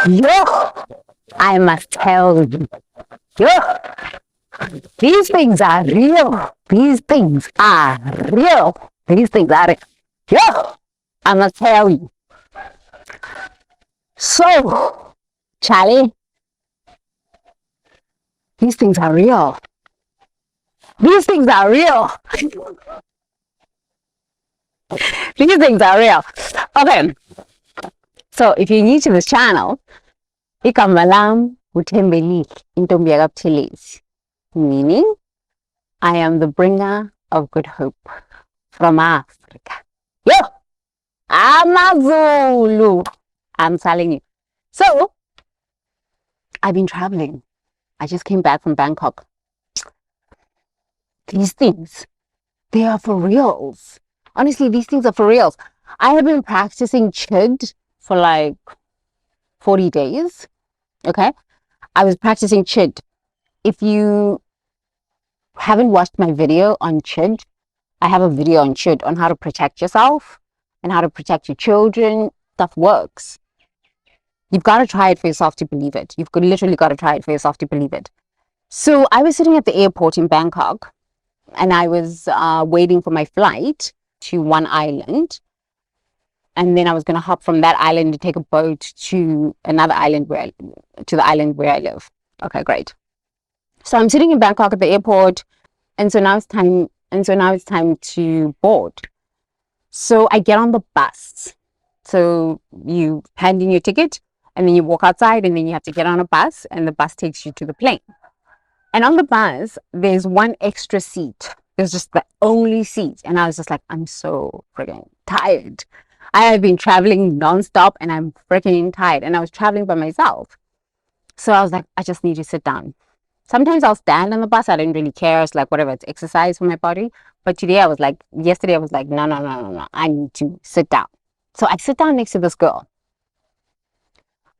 Yo, I must tell you, yo, these things are real. These things are real. These things are real. Yo, I must tell you. So, Charlie, these things are real. These things are real. These things are real. Okay, so if you're new to this channel, igama lam nguThembelihle intombi yakaButhelezi, meaning I am the bringer of good hope from Africa. Yo, Amazulu. I'm telling you. So, I've been traveling. I just came back from Bangkok. These things, they are for reals. Honestly, these things are for reals. I have been practicing chid for like 40 days. Okay. I was practicing chid. If you haven't watched my video on chid, I have a video on chid on how to protect yourself and how to protect your children. Stuff works. You've got to try it for yourself to believe it. You've literally got to try it for yourself to believe it. So I was sitting at the airport in Bangkok and I was waiting for my flight to one island. And then I was going to hop from that island to take a boat to another island to the island where I live. Okay, great. So I'm sitting in Bangkok at the airport. And so now it's time to board. So I get on the bus. So you hand in your ticket and then you walk outside and then you have to get on a bus and the bus takes you to the plane. And on the bus, there's one extra seat. There's just the only seat. And I was just like, I'm so freaking tired. I have been traveling nonstop and I'm freaking tired. And I was traveling by myself. So I was like, I just need to sit down. Sometimes I'll stand on the bus. I didn't really care. It's like, whatever, it's exercise for my body. But yesterday I was like, no. I need to sit down. So I sit down next to this girl.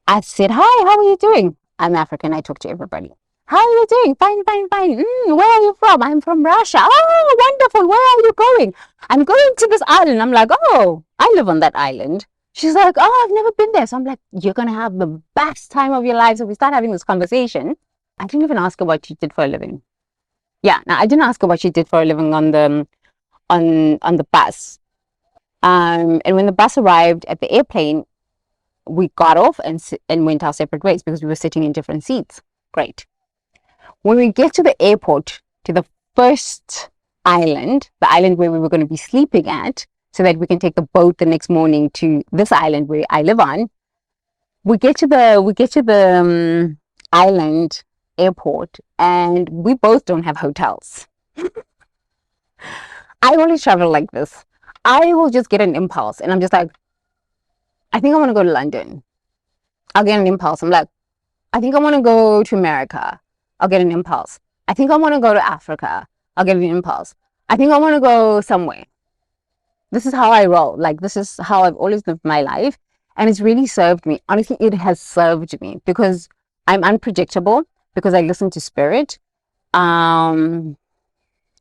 I said, hi, how are you doing? I'm African. I talk to everybody. How are you doing? Fine. Where are you from? I'm from Russia. Oh, wonderful. Where are you going? I'm going to this island. I'm like, oh, I live on that island. She's like, oh, I've never been there. So I'm like, you're going to have the best time of your life. So we start having this conversation. I didn't even ask her what she did for a living. Yeah, no, I didn't ask her what she did for a living on the bus. And when the bus arrived at the airplane, we got off and went our separate ways because we were sitting in different seats. Great. When we get to the airport, to the first island, the island where we were going to be sleeping at, so that we can take the boat the next morning to this island where I live on, we get to the island airport and we both don't have hotels. I always travel like this. I will just get an impulse and I'm just like, I think I want to go to London. I'll get an impulse. I'm like, I think I want to go to America. I'll get an impulse. I think I want to go to Africa. I'll get an impulse. I think I want to go somewhere. This is how I roll. Like, this is how I've always lived my life. And it's really served me. Honestly, it has served me because I'm unpredictable, because I listen to spirit. And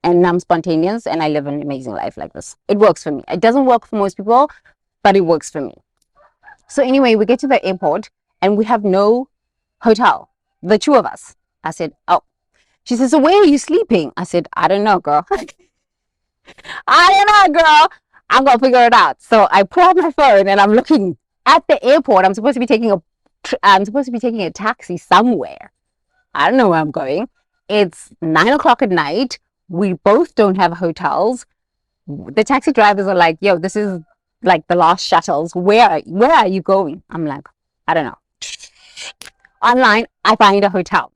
I'm spontaneous and I live an amazing life like this. It works for me. It doesn't work for most people, but it works for me. So anyway, we get to the airport and we have no hotel. The two of us. I said, oh. She says, so where are you sleeping? I said, I don't know, girl. I don't know, girl. I'm going to figure it out. So I pull out my phone and I'm looking at the airport. I'm supposed to be taking a taxi somewhere. I don't know where I'm going. It's 9 o'clock at night. We both don't have hotels. The taxi drivers are like, yo, this is like the last shuttles. Where are you going? I'm like, I don't know. Online, I find a hotel.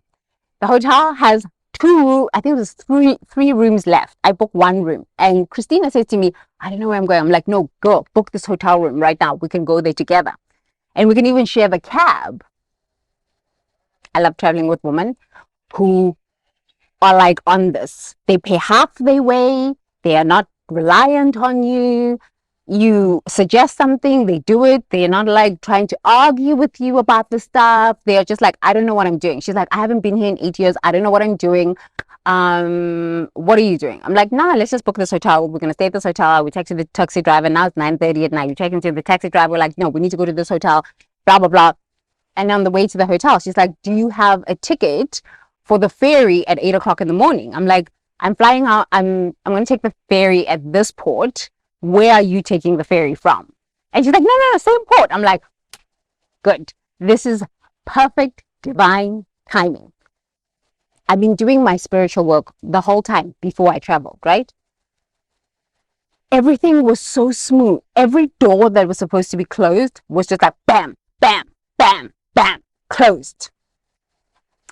The hotel has I think there's three rooms left. I booked one room. And Christina says to me, I don't know where I'm going. I'm like, no, girl, book this hotel room right now. We can go there together. And we can even share the cab. I love traveling with women who are like on this. They pay half their way. They are not reliant on you. You suggest something, they do it. They're not like trying to argue with you about the stuff. They're just like, I don't know what I'm doing. She's like, I haven't been here in 8 years. I don't know what I'm doing. What are you doing? I'm like, nah, let's just book this hotel. We're going to stay at this hotel. We text the taxi driver. Now it's 9:30 at night. We check into the taxi driver. We're like, no, we need to go to this hotel. Blah, blah, blah. And on the way to the hotel, she's like, do you have a ticket for the ferry at 8 o'clock in the morning? I'm like, I'm flying out. I'm going to take the ferry at this port. Where are you taking the ferry from? And she's like, no, same port. I'm like, good. This is perfect divine timing. I've been doing my spiritual work the whole time before I traveled, right? Everything was so smooth. Every door that was supposed to be closed was just like bam, bam, bam, bam, closed.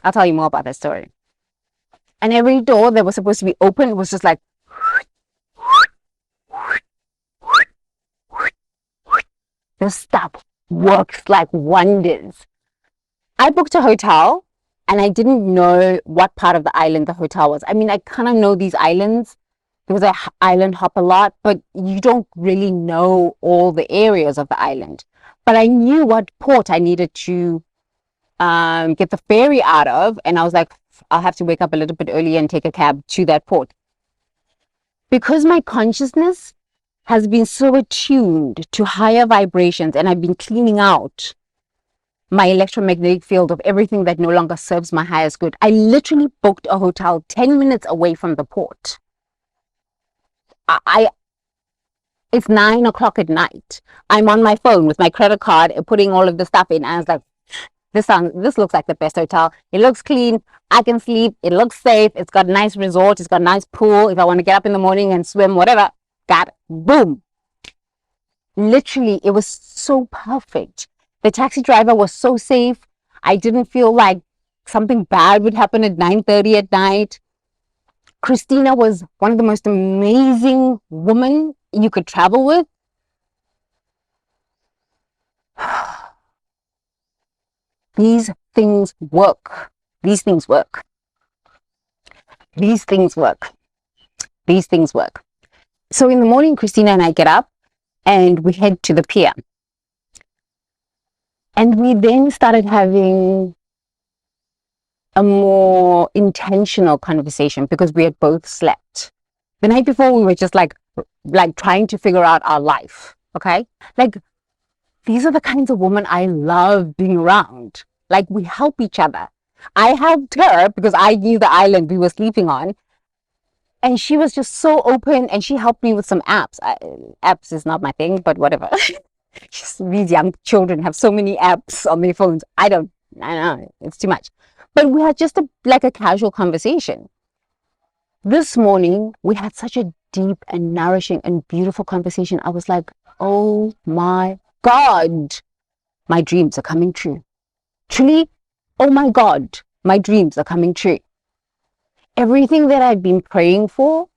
I'll tell you more about that story. And every door that was supposed to be open was just like, this stuff works like wonders. I booked a hotel and I didn't know what part of the island the hotel was. I mean, I kind of know these islands because I island hop a lot, but you don't really know all the areas of the island. But I knew what port I needed to get the ferry out of, and I was like, I'll have to wake up a little bit early and take a cab to that port. Because my consciousness has been so attuned to higher vibrations, and I've been cleaning out my electromagnetic field of everything that no longer serves my highest good. I literally booked a hotel 10 minutes away from the port. It's 9 o'clock at night. I'm on my phone with my credit card, putting all of the stuff in. And I was like, this looks like the best hotel. It looks clean. I can sleep. It looks safe. It's got a nice resort. It's got a nice pool. If I want to get up in the morning and swim, whatever, got it. Boom. Literally, it was so perfect. The taxi driver was so safe. I didn't feel like something bad would happen at 9:30 at night. Christina was one of the most amazing women you could travel with. These things work. These things work. These things work. These things work. So in the morning, Christina and I get up and we head to the pier. And we then started having a more intentional conversation because we had both slept. The night before, we were just like trying to figure out our life. Okay. Like, these are the kinds of women I love being around. Like, we help each other. I helped her because I knew the island we were sleeping on. And she was just so open, and she helped me with some apps. Apps is not my thing, but whatever. These young children have so many apps on their phones. I know, it's too much. But we had just a casual conversation. This morning, we had such a deep and nourishing and beautiful conversation. I was like, oh my God, my dreams are coming true. Truly, oh my God, my dreams are coming true. Everything that I've been praying for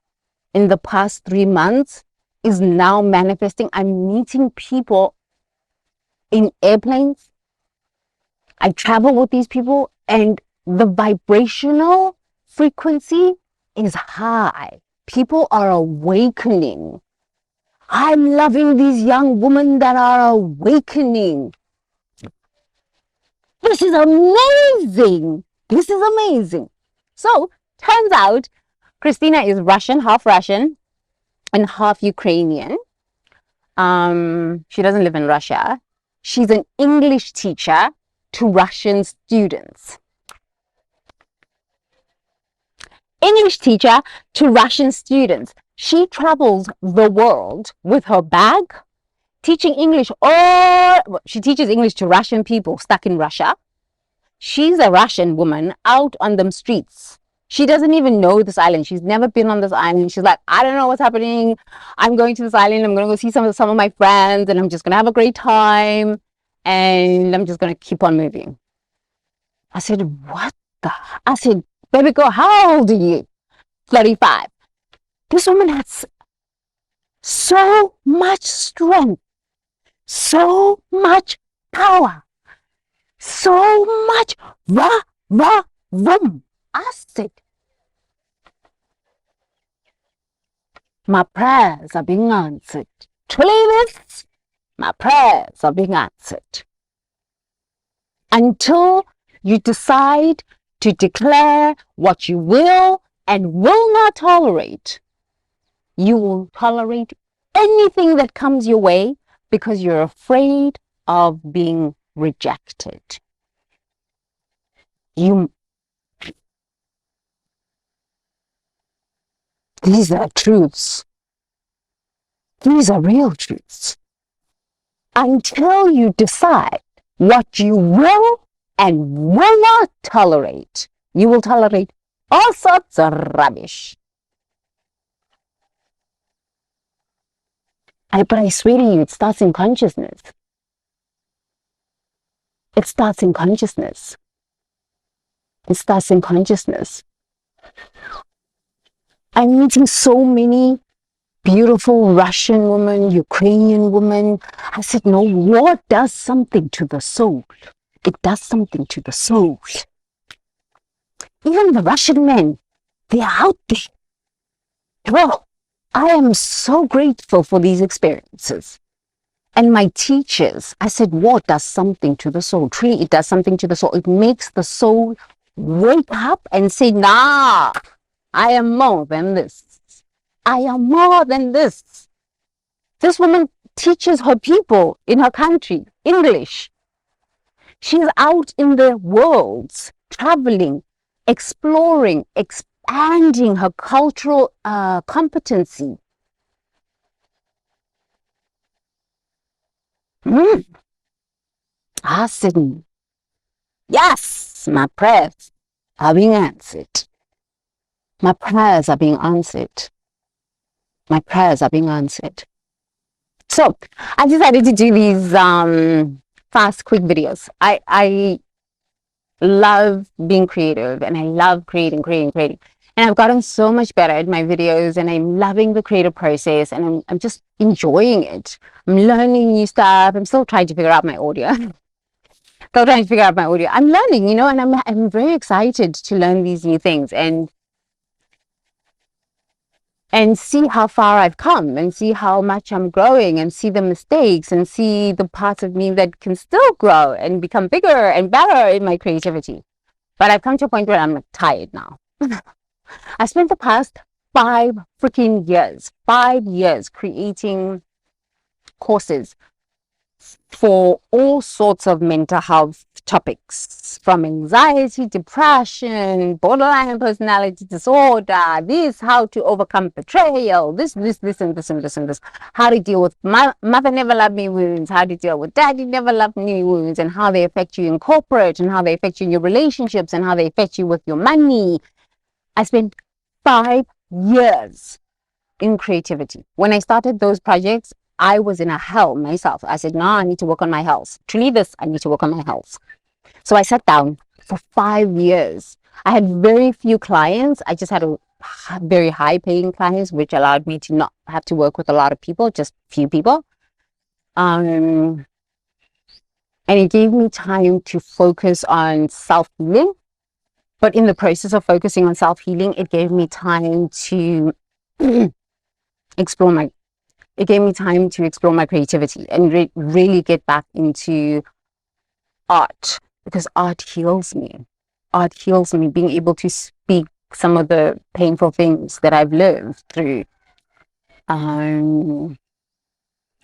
in the past 3 months is now manifesting. I'm meeting people in airplanes. I travel with these people, and the vibrational frequency is high. People are awakening. I'm loving these young women that are awakening. This is amazing. This is amazing. So, turns out Christina is Russian, half Russian and half Ukrainian. She doesn't live in Russia. She's an English teacher to Russian students. English teacher to Russian students. She travels the world with her bag, teaching English. She teaches English to Russian people stuck in Russia. She's a Russian woman out on them streets. She doesn't even know this island. She's never been on this island. She's like, I don't know what's happening. I'm going to this island. I'm going to go see some of my friends, and I'm just going to have a great time. And I'm just going to keep on moving. I said, what the? I said, baby girl, how old are you? 35. This woman has so much strength, so much power, so much vroom. I said, my prayers are being answered. Truly, this, my prayers are being answered. Until you decide to declare what you will and will not tolerate, you will tolerate anything that comes your way because you're afraid of being rejected. You, these are truths. These are real truths. Until you decide what you will and will not tolerate, you will tolerate all sorts of rubbish. But I swear to you, it starts in consciousness. It starts in consciousness. It starts in consciousness. I'm meeting so many beautiful Russian women, Ukrainian women. I said, no, war does something to the soul. It does something to the soul. Even the Russian men, they're out there. Well, I am so grateful for these experiences. And my teachers, I said, war does something to the soul. Truly, it does something to the soul. It makes the soul wake up and say, nah, I am more than this. I am more than this. This woman teaches her people in her country English. She's out in the world, traveling, exploring, expanding her cultural competency. I said, yes, my prayers are being answered. My prayers are being answered. My prayers are being answered. So I decided to do these fast, quick videos. I love being creative and I love creating. And I've gotten so much better at my videos and I'm loving the creative process and I'm just enjoying it. I'm learning new stuff. I'm still trying to figure out my audio. Still trying to figure out my audio. I'm learning, you know, and I'm very excited to learn these new things and see how far I've come and see how much I'm growing and see the mistakes and see the parts of me that can still grow and become bigger and better in my creativity. But I've come to a point where I'm like tired now. I spent the past 5 years creating courses for all sorts of mental health topics, from anxiety, depression, borderline personality disorder, this, how to overcome betrayal, this, and this, how to deal with mother never loved me wounds, how to deal with daddy never loved me wounds, and how they affect you in corporate, and how they affect you in your relationships, and how they affect you with your money. I spent 5 years in creativity. When I started those projects, I was in a hell myself. I said, no, I need to work on my health. To lead this, I need to work on my health. So I sat down for 5 years. I had very few clients. I just had a very high paying clients, which allowed me to not have to work with a lot of people, just few people. And it gave me time to focus on self-healing. But in the process of focusing on self-healing, it gave me time to explore my creativity and really get back into art, because art heals me. Art heals me, being able to speak some of the painful things that I've lived through. And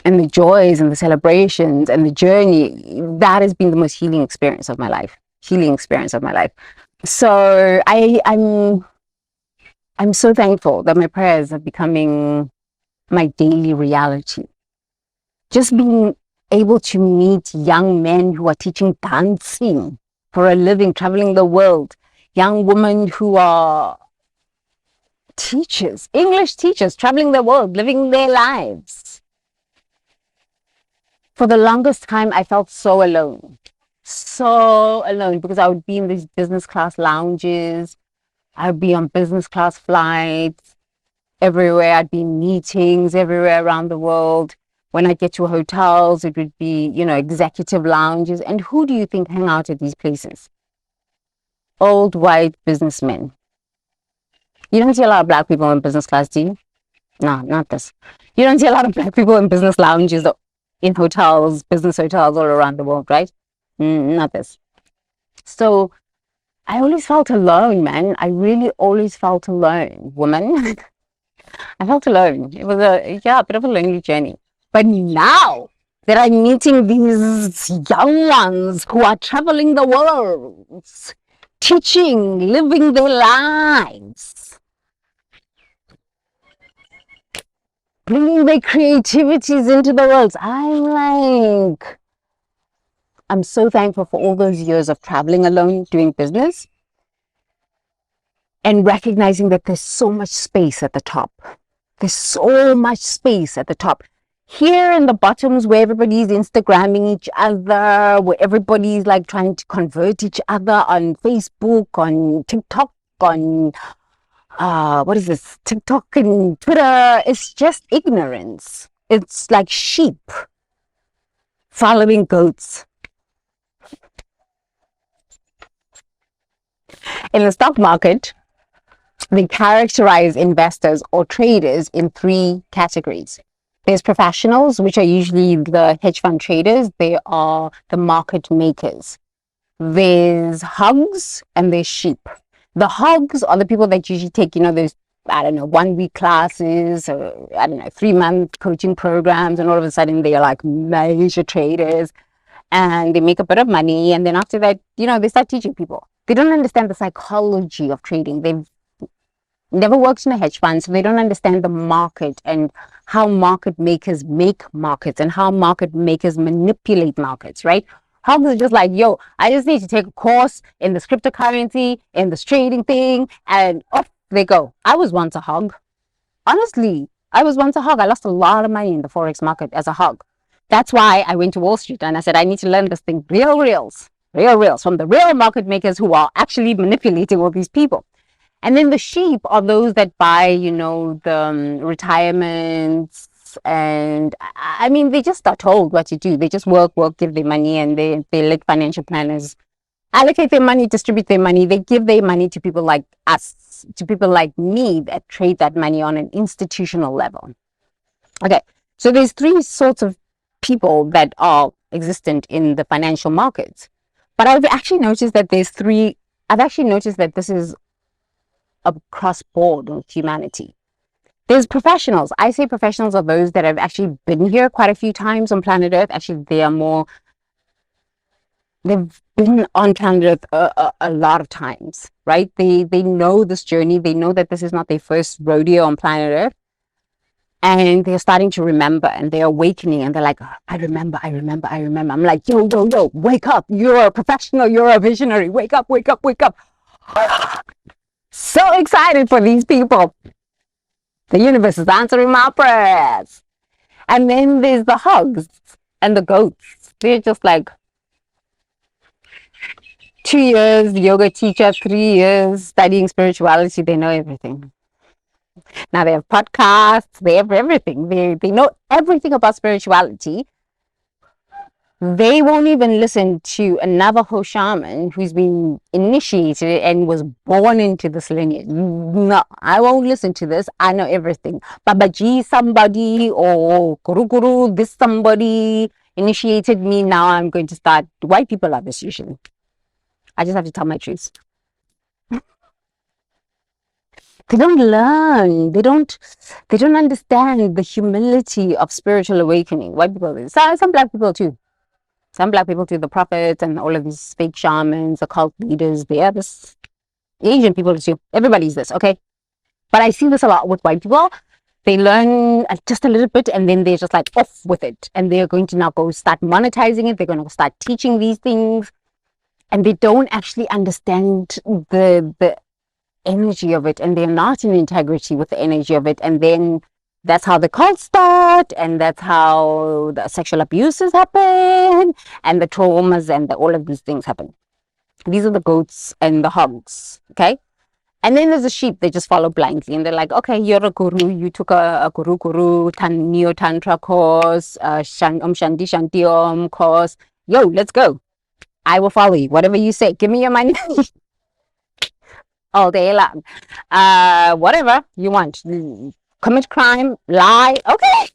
the joys and the celebrations and the journey, that has been the most healing experience of my life. So I'm so thankful that my prayers are becoming my daily reality. Just being able to meet young men who are teaching dancing for a living, traveling the world, young women who are teachers, English teachers, traveling the world, living their lives. For the longest time, I felt so alone, because I would be in these business class lounges, I would be on business class flights, everywhere. I'd be in meetings everywhere around the world. When I get to hotels, it would be, you know, executive lounges. And who do you think hang out at these places? Old white businessmen. You don't see a lot of black people in business class, do you? No, not this. You don't see a lot of black people in business lounges or in hotels, business hotels all around the world, right? Not this. So I always felt alone, man. I really always felt alone, woman. I felt alone. It was a bit of a lonely journey. But now that I'm meeting these young ones who are traveling the world, teaching, living their lives, bringing their creativities into the world. I'm so thankful for all those years of traveling alone, doing business, and recognizing that there's so much space at the top. There's so much space at the top. Here in the bottoms, where everybody's Instagramming each other, where everybody's like trying to convert each other on Facebook, on TikTok, on what is this? TikTok and Twitter. It's just ignorance. It's like sheep following goats. In the stock market, they characterize investors or traders in three categories. There's professionals, which are usually the hedge fund traders. They are the market makers. There's hogs and there's sheep. The hogs are the people that usually take, those, I don't know, 1 week classes, or I don't know, 3 month coaching programs, and all of a sudden they are like major traders and they make a bit of money. And then after that, they start teaching people. They don't understand the psychology of trading. They've never worked in a hedge fund, so they don't understand the market and how market makers make markets and how market makers manipulate markets, right? Hogs are just like, yo, I just need to take a course in this cryptocurrency, in this trading thing, and off they go. I was once a hog. Honestly, I was once a hog. I lost a lot of money in the Forex market as a hog. That's why I went to Wall Street and I said, I need to learn this thing, real reals from the real market makers who are actually manipulating all these people. And then the sheep are those that buy, the retirements. And I mean, they just are told what to do. They just work, give their money, and they let financial planners allocate their money, distribute their money. They give their money to people like us, to people like me that trade that money on an institutional level. Okay, so there's three sorts of people that are existent in the financial markets. But I've actually noticed that this is across board with humanity. There's professionals. I say professionals are those that have actually been here quite a few times on planet Earth. Actually, they've been on planet Earth a lot of times, right? They know this journey. They know that this is not their first rodeo on planet Earth. And they're starting to remember, and they're awakening, and they're like, oh, I remember. I'm like, yo, wake up. You're a professional. You're a visionary. Wake up. So excited for these people. The universe is answering my prayers. And then there's the hogs and the goats. They're just like 2 years yoga teacher, 3 years studying spirituality. They know everything. Now they have podcasts. They have everything. They know everything about spirituality. They won't even listen to a Navajo shaman who's been initiated and was born into this lineage. No, I won't listen to this. I know everything. Babaji somebody or Guru this somebody initiated me. Now I'm going to start. White people are this usually. I just have to tell my truth. They don't learn. They don't understand the humility of spiritual awakening. White people, some black people too. Some black people too, the prophets and all of these fake shamans, occult leaders, they are this. Asian people too. Everybody's this, okay? But I see this a lot with white people. They learn just a little bit and then they're just like off with it. And they're going to now go start monetizing it. They're going to start teaching these things. And they don't actually understand the energy of it. And they're not in integrity with the energy of it. And then that's how the cults start, and that's how the sexual abuses happen, and the traumas, and all of these things happen. These are the goats and the hogs, okay? And then there's the sheep. They just follow blindly, and they're like, okay, you're a guru. You took a guru, neo tantra course, shanti shanti om course. Yo, let's go. I will follow you. Whatever you say. Give me your money. All day long. Whatever you want. Commit crime, lie, okay,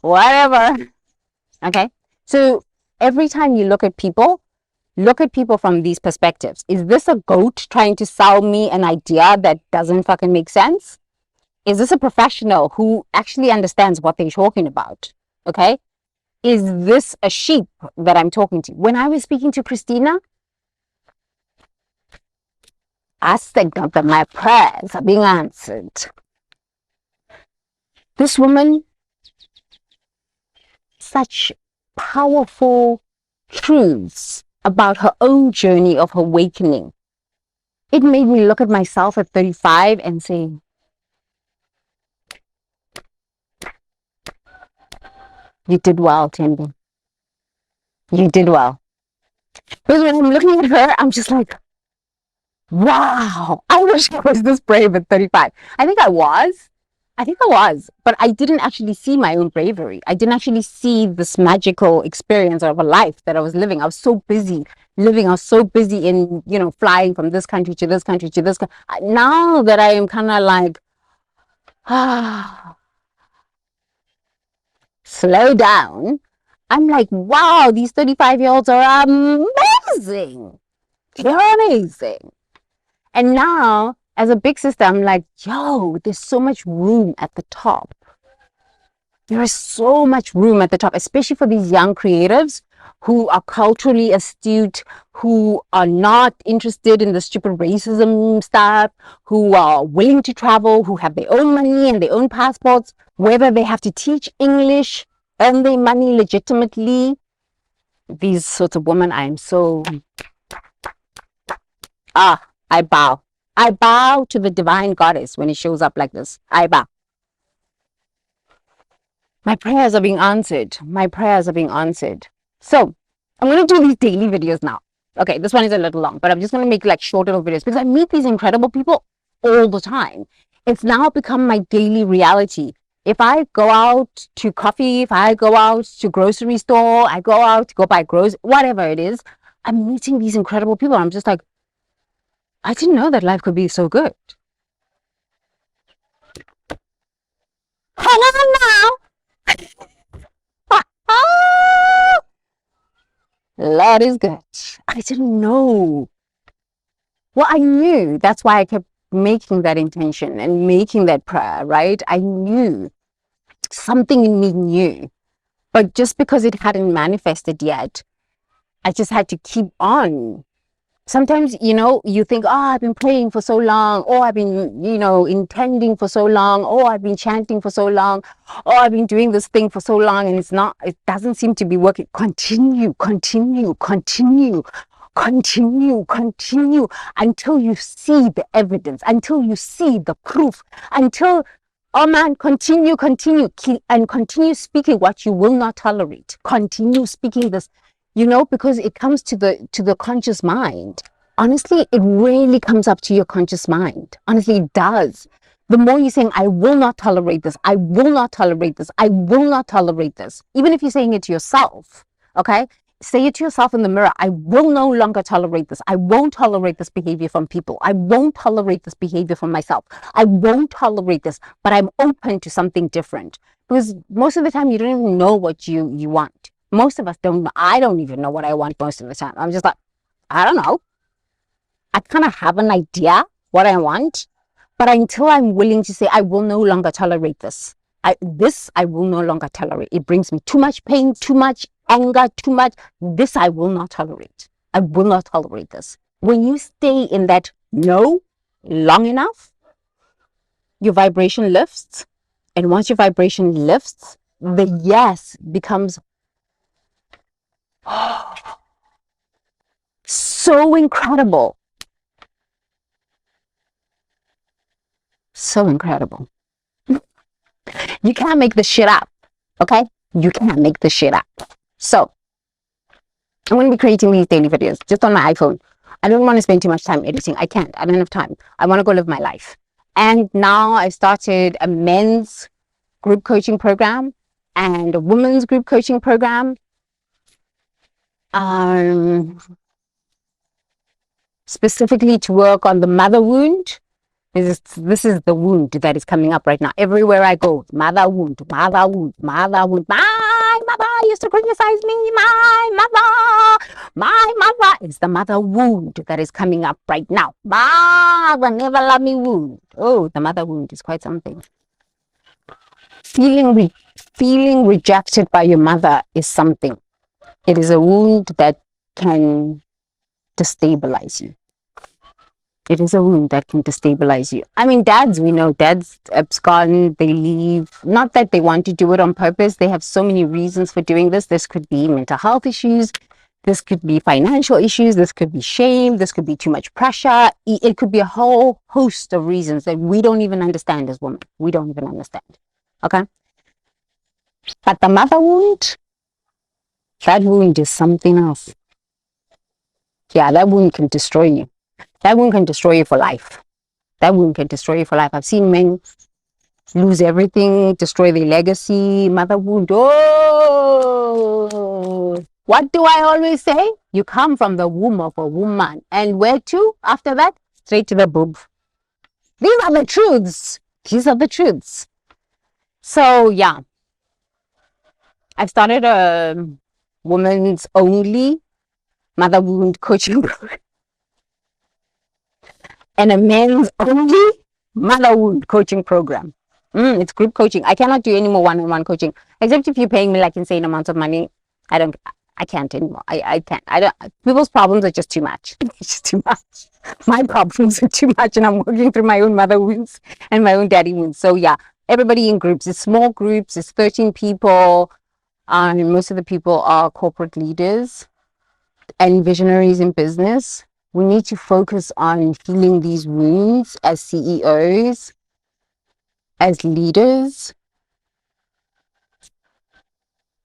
whatever, okay? So every time you look at people from these perspectives. Is this a goat trying to sell me an idea that doesn't fucking make sense? Is this a professional who actually understands what they're talking about, okay? Is this a sheep that I'm talking to? When I was speaking to Christina, aspect of that my prayers are being answered. This woman, such powerful truths about her own journey of awakening. It made me look at myself at 35 and say, you did well, Tembi. You did well. Because when I'm looking at her, I'm just like, wow, I wish I was this brave at 35. I think I was. But I didn't actually see my own bravery. I didn't actually see this magical experience of a life that I was living. I was so busy living. I was so busy in, flying from this country to this country to this country. Now that I am kind of like, slow down. I'm like, wow, these 35-year-olds are amazing. They're amazing. And now, as a big sister, I'm like, yo, there's so much room at the top. There is so much room at the top, especially for these young creatives who are culturally astute, who are not interested in the stupid racism stuff, who are willing to travel, who have their own money and their own passports, whether they have to teach English, earn their money legitimately. These sorts of women, I am so... I bow. I bow to the divine goddess when it shows up like this. I bow. My prayers are being answered. My prayers are being answered. So, I'm going to do these daily videos now. Okay, this one is a little long, but I'm just going to make like short little videos because I meet these incredible people all the time. It's now become my daily reality. If I go out to coffee, if I go out to grocery store, I go out to go buy groceries, whatever it is, I'm meeting these incredible people. I'm just like, I didn't know that life could be so good. Hang on now. Lord is good. I didn't know. Well, I knew. That's why I kept making that intention and making that prayer, right? I knew. Something in me knew. But just because it hadn't manifested yet, I just had to keep on. Sometimes, you think, I've been praying for so long, or I've been, intending for so long, or I've been chanting for so long, or I've been doing this thing for so long, and it doesn't seem to be working. Continue, continue, continue, continue, continue until you see the evidence, until you see the proof, until, oh man, continue, continue, and continue speaking what you will not tolerate. Continue speaking this. Because it comes to the conscious mind. Honestly, it really comes up to your conscious mind. Honestly, it does. The more you're saying, I will not tolerate this, I will not tolerate this, I will not tolerate this. Even if you're saying it to yourself, okay? Say it to yourself in the mirror. I will no longer tolerate this. I won't tolerate this behavior from people. I won't tolerate this behavior from myself. I won't tolerate this, but I'm open to something different. Because most of the time, you don't even know what you want. Most of us don't. I don't even know what I want most of the time. I'm just like, I don't know. I kind of have an idea what I want, but until I'm willing to say, I will no longer tolerate this. I will no longer tolerate. It brings me too much pain, too much anger, too much. This I will not tolerate. I will not tolerate this. When you stay in that no long enough, your vibration lifts. And once your vibration lifts, the yes becomes so incredible. So incredible. You can't make this shit up. Okay? You can't make this shit up. So, I'm going to be creating these daily videos just on my iPhone. I don't want to spend too much time editing. I can't. I don't have time. I want to go live my life. And now I've started a men's group coaching program and a women's group coaching program. Specifically to work on the mother wound. This is the wound that is coming up right now. Everywhere I go, mother wound, mother wound, mother wound. My mother used to criticize me. My mother is the mother wound that is coming up right now. Mother never loved me wound. Oh, the mother wound is quite something. Feeling rejected by your mother is something. It is a wound that can destabilize you. It is a wound that can destabilize you. I mean, dads, we know dads abscond, they leave. Not that they want to do it on purpose. They have so many reasons for doing this. This could be mental health issues. This could be financial issues. This could be shame. This could be too much pressure. It could be a whole host of reasons that we don't even understand as women. We don't even understand. Okay. But the mother wound, that wound is something else. Yeah, that wound can destroy you. That wound can destroy you for life. That wound can destroy you for life. I've seen men lose everything, destroy their legacy, mother wound. Oh, what do I always say? You come from the womb of a woman. And where to after that? Straight to the boob. These are the truths. These are the truths. So, yeah, I've started a women's only mother wound coaching program and a men's only mother wound coaching program. It's group coaching. I cannot do any more one-on-one coaching, except if you're paying me like insane amounts of money. I can't anymore. I can't. I don't. People's problems are just too much. It's just too much. My problems are too much, and I'm working through my own mother wounds and my own daddy wounds. So yeah, everybody in groups. It's small groups. It's 13 people. And most of the people are corporate leaders and visionaries in business. We need to focus on healing these wounds as CEOs, as leaders,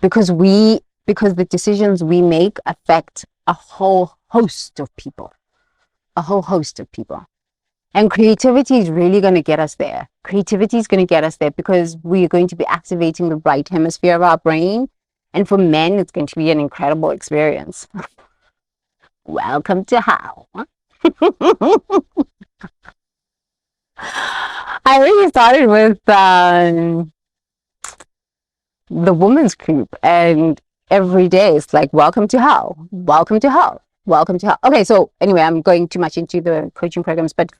because the decisions we make affect a whole host of people. A whole host of people. And creativity is really going to get us there. Creativity is going to get us there because we're going to be activating the right hemisphere of our brain. And for men, it's going to be an incredible experience. Welcome to How. I really started with the women's group, and every day it's like, welcome to How, welcome to How, welcome to How. Okay, so anyway, I'm going too much into the coaching programs, but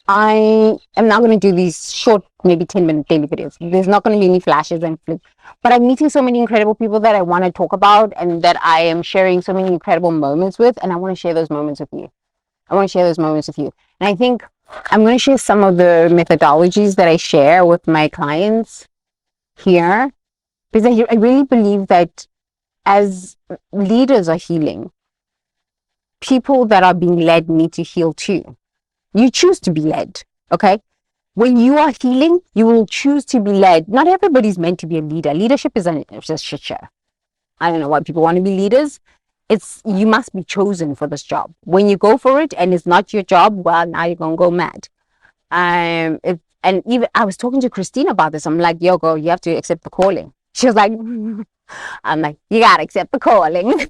I am now going to do these short, maybe 10-minute daily videos. There's not going to be any flashes and flips, but I'm meeting so many incredible people that I want to talk about and that I am sharing so many incredible moments with, and I want to share those moments with you. I want to share those moments with you. And I think I'm going to share some of the methodologies that I share with my clients here, because I really believe that as leaders are healing, people that are being led need to heal too. You choose to be led, okay? When you are healing, you will choose to be led. Not everybody's meant to be a leader. Leadership is just shit show. I don't know why people want to be leaders. You must be chosen for this job. When you go for it and it's not your job, well, now you're gonna go mad. And even I was talking to Christine about this. I'm like, yo, girl, you have to accept the calling. She was like, I'm like, you gotta accept the calling.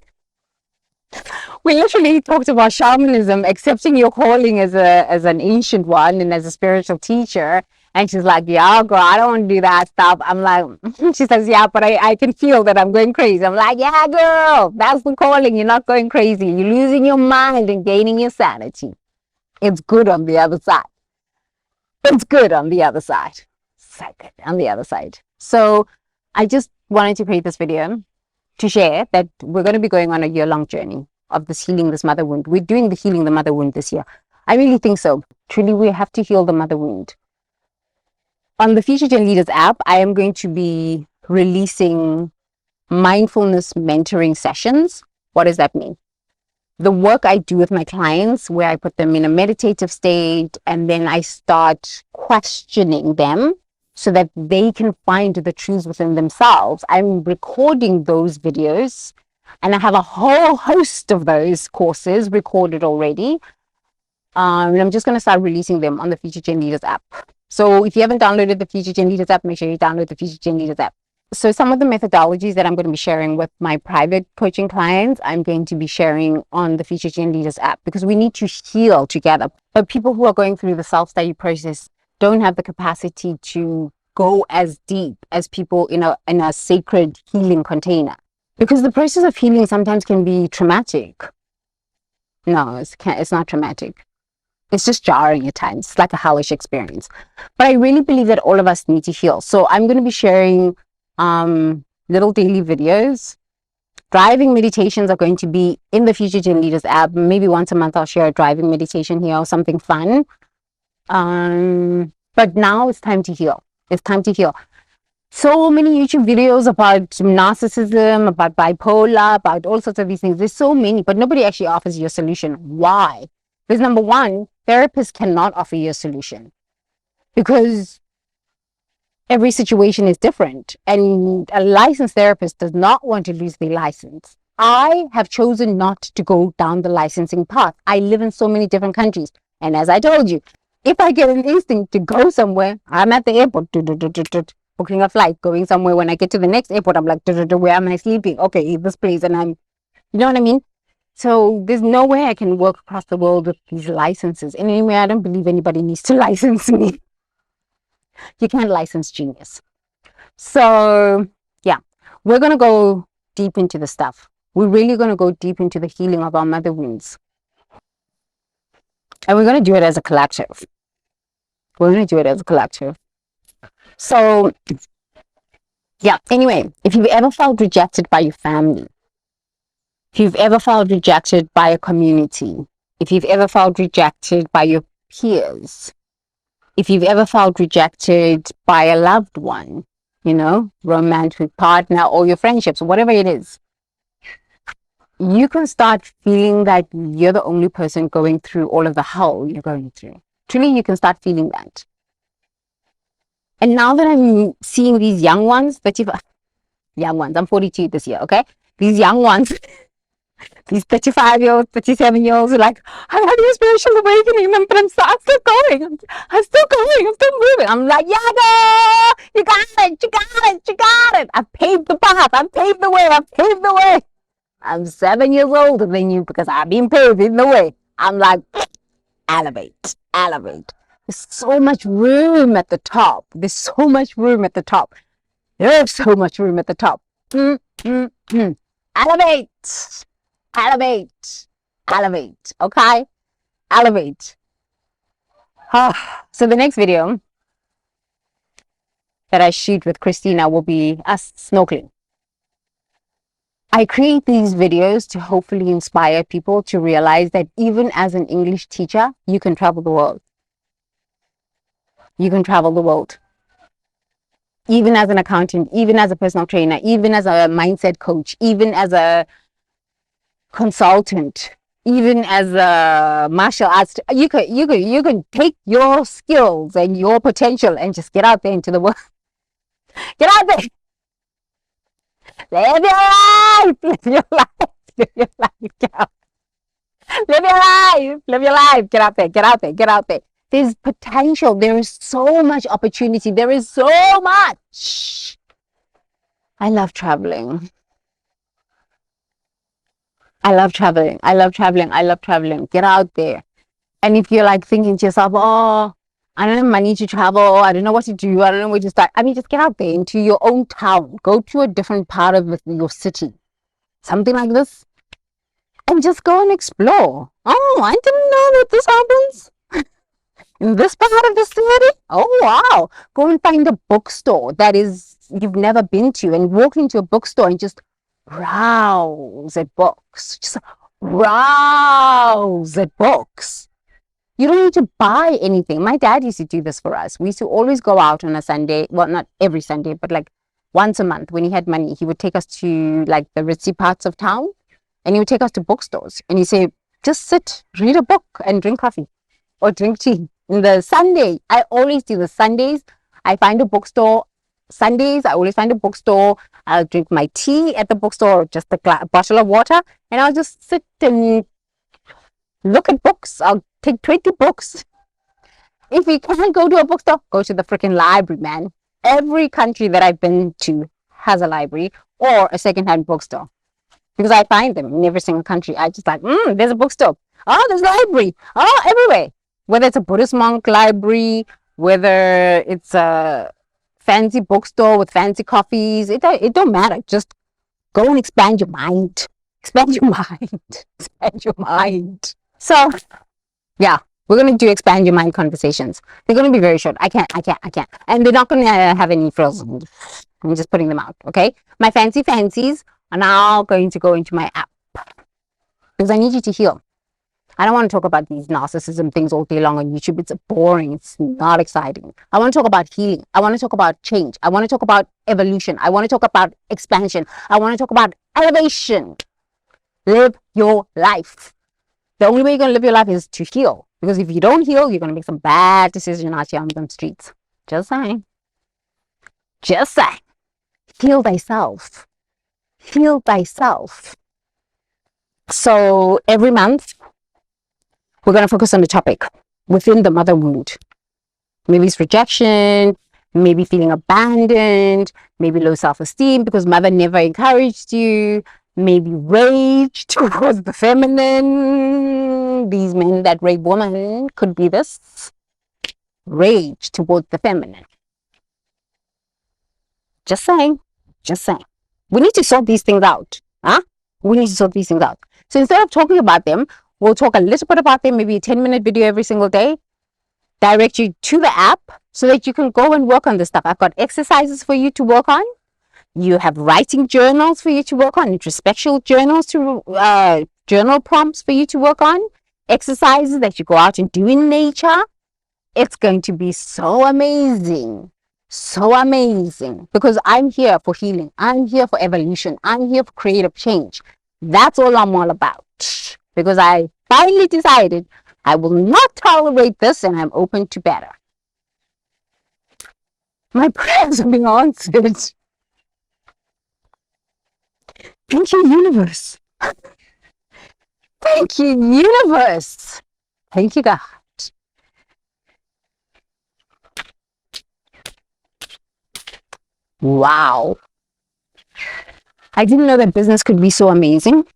We literally talked about shamanism, accepting your calling as an ancient one and as a spiritual teacher. And she's like, yeah, girl, I don't want to do that stuff. I'm like, she says, yeah, but I can feel that I'm going crazy. I'm like, yeah, girl, that's the calling. You're not going crazy. You're losing your mind and gaining your sanity. It's good on the other side. It's good on the other side. So good on the other side. So I just wanted to create this video to share that we're going to be going on a year-long journey of this healing this mother wound. We're doing the healing the mother wound this year. I really think so. Truly, we have to heal the mother wound. On the Future Gen Leaders app, I am going to be releasing mindfulness mentoring sessions. What does that mean? The work I do with my clients, where I put them in a meditative state and then I start questioning them so that they can find the truths within themselves. I'm recording those videos and I have a whole host of those courses recorded already. And I'm just going to start releasing them on the Future Gen Leaders app. So if you haven't downloaded the Future Gen Leaders app, make sure you download the Future Gen Leaders app. So some of the methodologies that I'm going to be sharing with my private coaching clients, I'm going to be sharing on the Future Gen Leaders app, because we need to heal together. But people who are going through the self-study process don't have the capacity to go as deep as people in a sacred healing container. Because the process of healing sometimes can be traumatic. No, it's not traumatic. It's just jarring at times. It's like a hellish experience. But I really believe that all of us need to heal. So I'm going to be sharing little daily videos Driving meditations are going to be in the Future Gen Leaders app. Maybe once a month I'll share a driving meditation here or something fun. But now it's time to heal. It's time to heal. So many YouTube videos about narcissism, about bipolar, about all sorts of these things. There's so many, but nobody actually offers you a solution. Why? Because number one, therapists cannot offer you a solution because every situation is different, and a licensed therapist does not want to lose their license. I have chosen not to go down the licensing path. I live in so many different countries, and as I told you, if I get an instinct to go somewhere, I'm at the airport, booking a flight, going somewhere. When I get to the next airport, I'm like, where am I sleeping? Okay, this place, and you know what I mean? So there's no way I can work across the world with these licenses. And anyway, I don't believe anybody needs to license me. You can't license genius. So yeah, we're going to go deep into the stuff. We're really going to go deep into the healing of our mother wounds. And we're going to do it as a collective. We're going to do it as a collective. So yeah, anyway, if you've ever felt rejected by your family, if you've ever felt rejected by a community, if you've ever felt rejected by your peers, if you've ever felt rejected by a loved one, you know, romantic partner or your friendships, whatever it is, you can start feeling that you're the only person going through all of the hell you're going through. Truly, you can start feeling that. And now that I'm seeing these young ones, young ones, I'm 42 this year, okay? These young ones, these 35-year-olds, 37-year-olds are like, I had a spiritual awakening, but I'm still going. I'm still going. I'm still moving. I'm like, yeah, you got it. You got it. You got it. I've paved the path. I've paved the way. I've paved the way. I'm 7 years older than you because I've been paving the way. I'm like, elevate, elevate. There's so much room at the top. There's so much room at the top. There's so much room at the top. Elevate. Elevate, elevate, okay? Elevate. So the next video that I shoot with Christina will be us snorkeling. I create these videos to hopefully inspire people to realize that even as an English teacher, you can travel the world. You can travel the world. Even as an accountant, even as a personal trainer, even as a mindset coach, even as a consultant, even as a martial arts, you can take your skills and your potential and just get out there into the world. Get out there. Live your life. Live your life. Live your life. Get out. Live your life. Live your life. Get out there. Get out there. Get out there. There's potential. There is so much opportunity. There is so much. I love traveling. I love traveling. I love traveling. I love traveling. Get out there. And if you're like thinking to yourself, oh, I don't have money to travel. I don't know what to do. I don't know where to start. I mean, just get out there into your own town. Go to a different part of your city. Something like this. And just go and explore. Oh, I didn't know that this happens in this part of the city. Oh, wow. Go and find a bookstore that is you've never been to and walk into a bookstore and just browse at books. Just browse at books. You don't need to buy anything. My dad used to do this for us. We used to always go out on a Sunday. Well, not every Sunday, but like once a month when he had money, he would take us to like the ritzy parts of town and he would take us to bookstores and he'd say, just sit, read a book and drink coffee or drink tea. And the Sunday, I always do the Sundays. I find a bookstore. Sundays, I always find a bookstore. I'll drink my tea at the bookstore, just a bottle of water, and I'll just sit and look at books. I'll take 20 books. If you can't go to a bookstore, go to the freaking library, man. Every country that I've been to has a library or a secondhand bookstore because I find them in every single country. I just like, there's a bookstore. Oh, there's a library. Oh, everywhere. Whether it's a Buddhist monk library, whether it's a fancy bookstore with fancy coffees, it don't matter. Just go and expand your mind. Expand your mind. Expand your mind. So, yeah, we're going to do expand your mind conversations. They're going to be very short. I can't. And they're not going to have any frills. I'm just putting them out, okay? My fancies I'm now going to go into my app because I need you to heal. I don't want to talk about these narcissism things all day long on YouTube. It's boring. It's not exciting. I want to talk about healing. I want to talk about change. I want to talk about evolution. I want to talk about expansion. I want to talk about elevation. Live your life. The only way you're going to live your life is to heal. Because if you don't heal, you're going to make some bad decisions out here on the streets. Just saying. Just saying. Heal thyself. Heal thyself. So every month, we're going to focus on the topic within the mother wound. Maybe it's rejection, maybe feeling abandoned, maybe low self-esteem because mother never encouraged you, maybe rage towards the feminine. These men that rape women could be this. Rage towards the feminine. Just saying. Just saying. We need to sort these things out. Huh? We need to sort these things out. So instead of talking about them, we'll talk a little bit about them, maybe a 10-minute video every single day. Direct you to the app so that you can go and work on this stuff. I've got exercises for you to work on. You have writing journals for you to work on, introspectional journals to journal prompts for you to work on, exercises that you go out and do in nature. It's going to be so amazing. So amazing. Because I'm here for healing. I'm here for evolution. I'm here for creative change. That's all I'm all about. Because I finally decided I will not tolerate this and I'm open to better. My prayers are being answered. Thank you, universe. Thank you, universe. Thank you, God. Wow. I didn't know that business could be so amazing.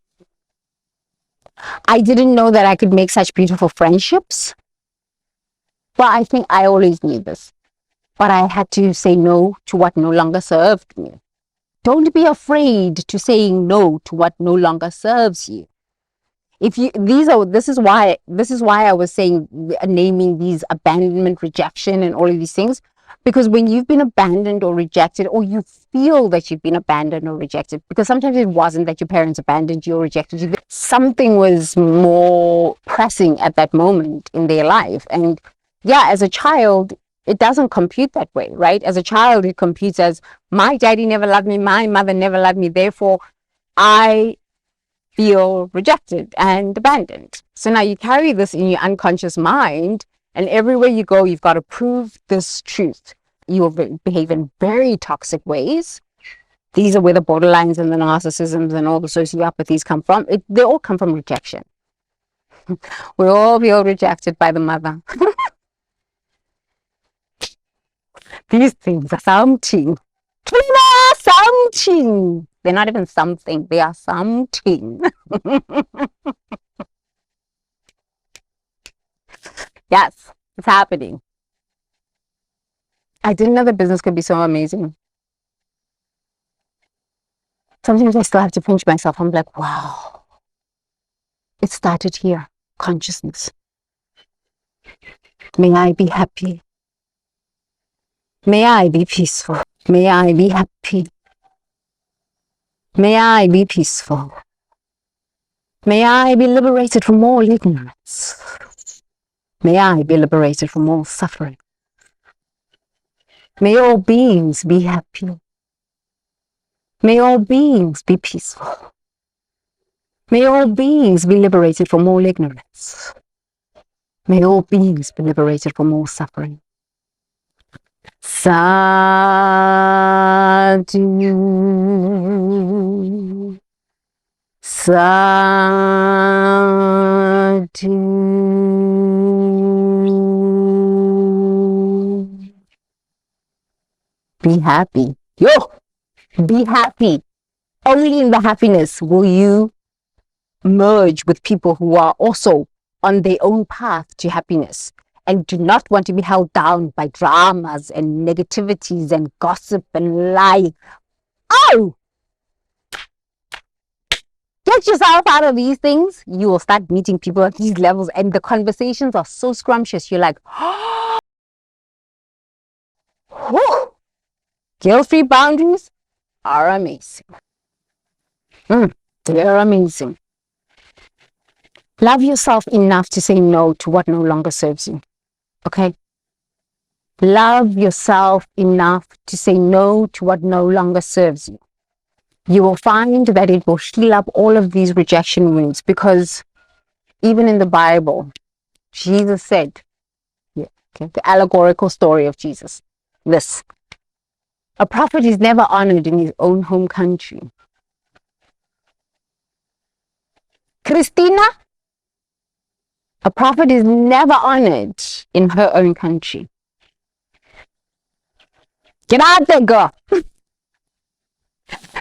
I didn't know that I could make such beautiful friendships. But I think I always knew this. But I had to say no to what no longer served me. Don't be afraid to saying no to what no longer serves you. If you this is why I was saying naming these abandonment, rejection, and all of these things. Because when you've been abandoned or rejected, or you feel that you've been abandoned or rejected, because sometimes it wasn't that your parents abandoned you or rejected you, something was more pressing at that moment in their life. And yeah, as a child, it doesn't compute that way, right? As a child, it computes as my daddy never loved me, my mother never loved me, therefore I feel rejected and abandoned. So now you carry this in your unconscious mind, and everywhere you go, you've got to prove this truth. You will behave in very toxic ways. These are where the borderlines and the narcissisms and all the sociopathies come from. They all come from rejection. We all feel rejected by the mother. These things are something. They are something. They're not even something. They are something. Yes, it's happening. I didn't know the business could be so amazing. Sometimes I still have to pinch myself. I'm like, wow. It started here. Consciousness. May I be happy. May I be peaceful. May I be happy. May I be peaceful. May I be liberated from all ignorance. May I be liberated from all suffering. May all beings be happy. May all beings be peaceful. May all beings be liberated from all ignorance. May all beings be liberated from all suffering. Sadhu. Sadhu. Be happy. Yo! Be happy. Only in the happiness will you merge with people who are also on their own path to happiness and do not want to be held down by dramas and negativities and gossip and lying. Oh! Get yourself out of these things. You will start meeting people at these levels and the conversations are so scrumptious. You're like, oh! Guilt-free boundaries are amazing. They're amazing. Love yourself enough to say no to what no longer serves you. Okay? Love yourself enough to say no to what no longer serves you. You will find that it will heal up all of these rejection wounds, because even in the Bible, Jesus said, yeah, okay, the allegorical story of Jesus, this: a prophet is never honored in his own home country. Christina, a prophet is never honored in her own country. Get out there, girl.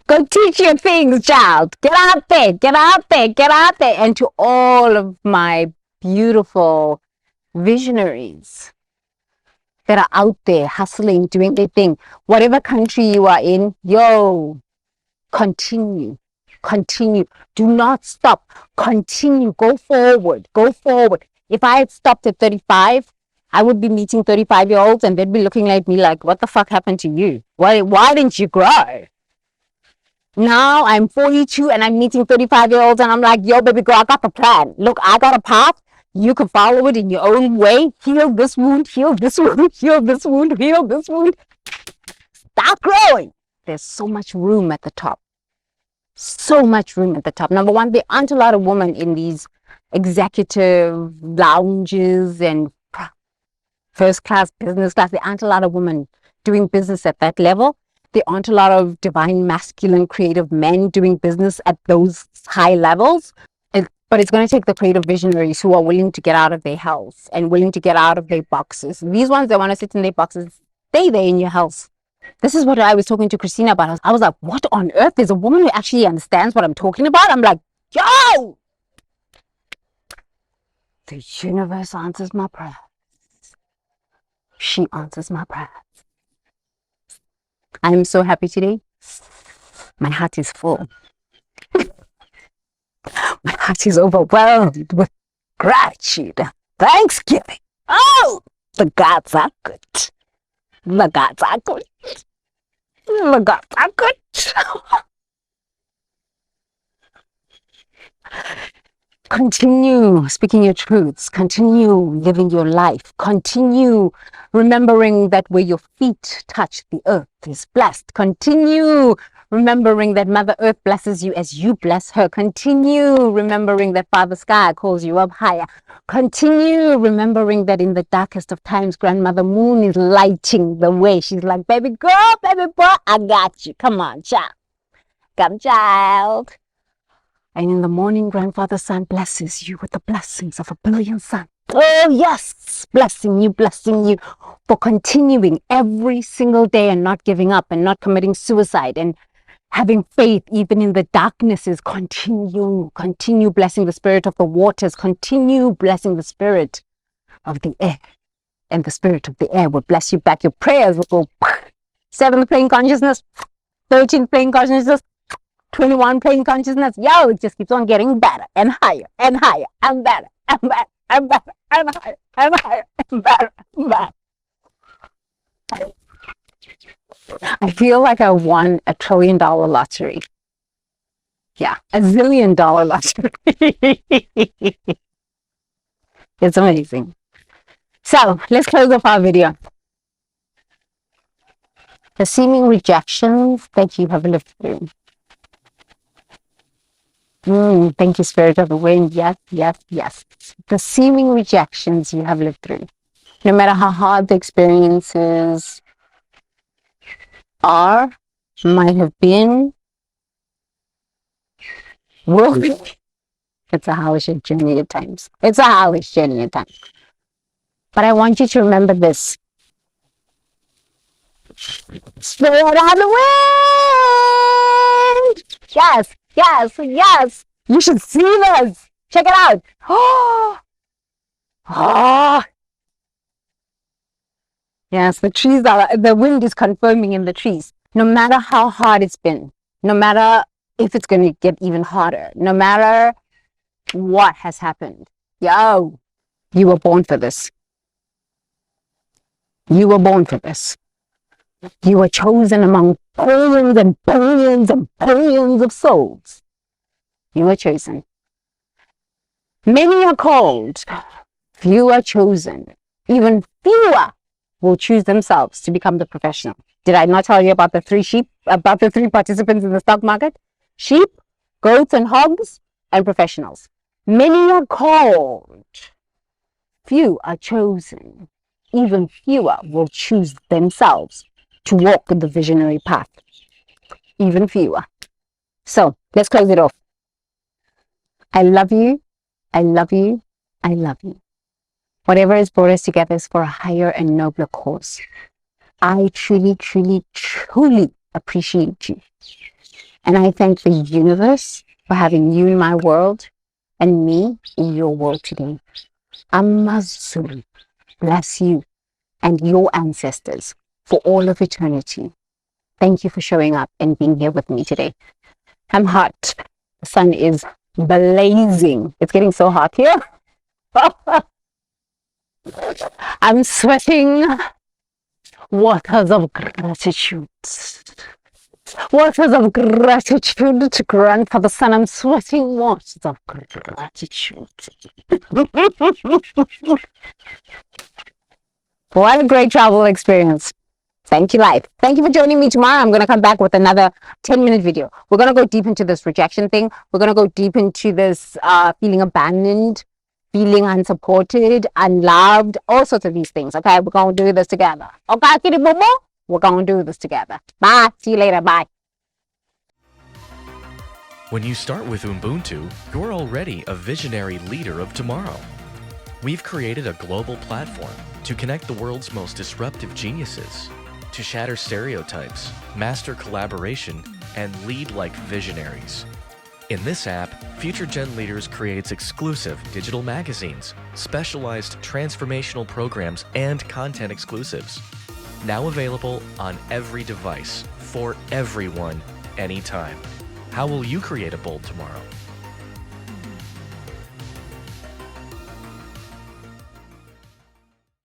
Go teach your things, child. Get out there, get out there, get out there. And to all of my beautiful visionaries that are out there hustling, doing their thing, whatever country you are in, yo, continue, continue. Do not stop. Continue. Go forward. Go forward. If I had stopped at 35, I would be meeting 35-year-olds and they'd be looking at me like, what the fuck happened to you? Why didn't you grow? Now I'm 42 and I'm meeting 35-year-olds and I'm like, yo, baby girl, I got the plan. Look, I got a path. You can follow it in your own way. Heal this wound, heal this wound, heal this wound, heal this wound. Stop growing. There's so much room at the top. So much room at the top. Number one, there aren't a lot of women in these executive lounges and first class, business class. There aren't a lot of women doing business at that level. There aren't a lot of divine, masculine, creative men doing business at those high levels. But it's going to take the creative visionaries who are willing to get out of their house and willing to get out of their boxes. These ones that want to sit in their boxes, stay there in your house. This is what I was talking to Christina about. I was like, what on earth? There's a woman who actually understands what I'm talking about. I'm like, yo! The universe answers my prayers. She answers my prayers. I'm so happy today. My heart is full. My heart is overwhelmed with gratitude, thanksgiving. Oh, the gods are good. The gods are good. The gods are good. Continue speaking your truths. Continue living your life. Continue remembering that where your feet touch, the earth is blessed. Continue remembering that Mother Earth blesses you as you bless her. Continue remembering that Father Sky calls you up higher. Continue remembering that in the darkest of times, Grandmother Moon is lighting the way. She's like, baby girl, baby boy, I got you. Come on, child. Come, child. And in the morning, Grandfather Sun blesses you with the blessings of a billion suns. Oh, yes, blessing you for continuing every single day and not giving up and not committing suicide and having faith even in the darknesses. Continue blessing the spirit of the waters. Continue blessing the spirit of the air. And the spirit of the air will bless you back. Your prayers will go 7th plane consciousness, 13th plane consciousness, 21 plane consciousness. Yo, it just keeps on getting better and higher and higher and better and better and better and higher and higher and better and better. I feel like I won $1 trillion lottery. Yeah, $1 zillion lottery. It's amazing. So let's close off our video. The seeming rejections that you have lived through. Thank you, Spirit of the Wind. Yes, yes, yes. The seeming rejections you have lived through. No matter how hard the experiences are, might have been, will be. It's a hellish journey at times. It's a hellish journey at times. But I want you to remember this. Spirit of the Wind! Yes, yes, yes. You should see this. Check it out. Oh, oh. Yes, the trees are, the wind is confirming in the trees. No matter how hard it's been, no matter if it's going to get even harder, no matter what has happened. Yo, you were born for this. You were born for this. You were chosen among billions and billions and billions of souls You are chosen. Many are called, few are chosen. Even fewer will choose themselves to become the professional. Did I not tell you about the three participants in the stock market? Sheep, goats and hogs, and professionals. Many are called, few are chosen. Even fewer will choose themselves to walk the visionary path. Even fewer. So let's close it off. I love you. I love you. I love you. Whatever has brought us together is for a higher and nobler cause. I truly, truly, truly appreciate you. And I thank the universe for having you in my world and me in your world today. Amazulu bless you and your ancestors for all of eternity. Thank you for showing up and being here with me today. I'm hot. The sun is blazing. It's getting so hot here. I'm sweating waters of gratitude. Waters of gratitude to Grandfather Sun. I'm sweating waters of gratitude. What a great travel experience. Thank you, life. Thank you for joining me tomorrow. I'm going to come back with another 10-minute video. We're going to go deep into this rejection thing. We're going to go deep into this feeling abandoned, feeling unsupported, unloved, all sorts of these things. Okay, we're going to do this together. Okay, kitty boo boo? We're going to do this together. Bye. See you later. Bye. When you start with Ubuntu, you're already a visionary leader of tomorrow. We've created a global platform to connect the world's most disruptive geniuses, to shatter stereotypes, master collaboration, and lead like visionaries. In this app, Future Gen Leaders creates exclusive digital magazines, specialized transformational programs, and content exclusives. Now available on every device, for everyone, anytime. How will you create a bold tomorrow?